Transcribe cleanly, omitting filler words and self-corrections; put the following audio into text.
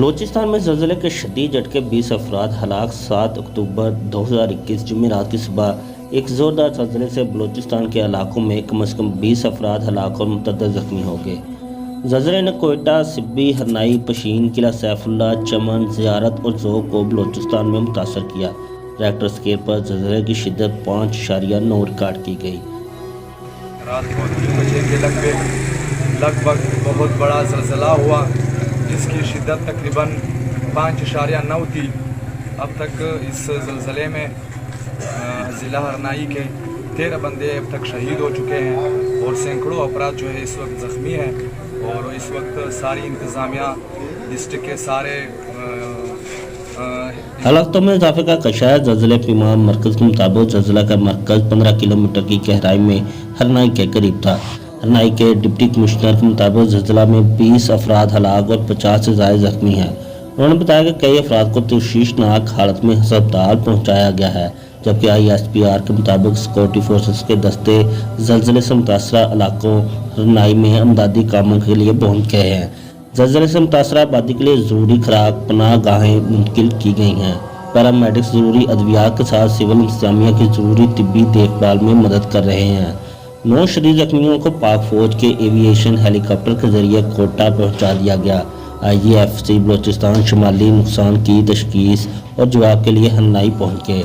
بلوچستان میں زلزلے کے شدید جھٹکے 20 افراد ہلاک 7 اکتوبر 2021 جمعرات کی صبح ایک زوردار زلزلے سے بلوچستان کے علاقوں میں کم از کم 20 افراد ہلاک اور متعدد زخمی ہو گئے۔ زلزلے نے کوئٹہ، سبی، ہرنائی، پشین، قلعہ سیف اللہ، چمن، زیارت اور ذوق کو بلوچستان میں متاثر کیا۔ ریکٹر اسکیل پر زلزلے کی شدت 5.9 ریکارڈ کی گئی۔ رات کو 3 بجے کے لگ بھگ بہت بڑا زلزلہ ہوا جس کی شدت تقریباً 5.9 تھی۔ اب تک اس زلزلے میں ضلع ہرنائی کے 13 بندے اب تک شہید ہو چکے ہیں اور سینکڑوں افراد جو ہے اس وقت زخمی ہیں، اور اس وقت ساری انتظامیہ ڈسٹرکٹ کے سارے ہلاکتوں میں اضافے کا خدشہ ہے۔ زلزلے پیمان مرکز کے مطابق زلزلہ کا مرکز 15 کلومیٹر کی گہرائی میں ہرنائی کے قریب تھا۔ ہرنائی کے ڈپٹی کمشنر کے مطابق زلزلہ میں 20 افراد ہلاک اور 50 سے زائد زخمی ہیں۔ انہوں نے بتایا کہ کئی افراد کو تشویشناک حالت میں ہسپتال پہنچایا گیا ہے، جبکہ ISPR کے مطابق سیکورٹی فورسز کے دستے زلزلے سے متاثرہ علاقوں ہرنائی میں امدادی کاموں کے لیے پہنچ گئے ہیں۔ زلزلے سے متاثرہ آبادی کے لیے ضروری خوراک پناہ گاہیں منتقل کی گئی ہیں۔ پیرامیڈکس ضروری ادویات کے ساتھ سول انتظامیہ کی ضروری طبی دیکھ بھال میں مدد کر رہے ہیں۔ 9 شدید زخمیوں کو پاک فوج کے ایوی ایشن ہیلی کاپٹر کے ذریعے کوئٹہ پہنچا دیا گیا۔ IGFC بلوچستان شمالی نقصان کی تشخیص اور جواب کے لیے ہرنائی پہنچ گئے۔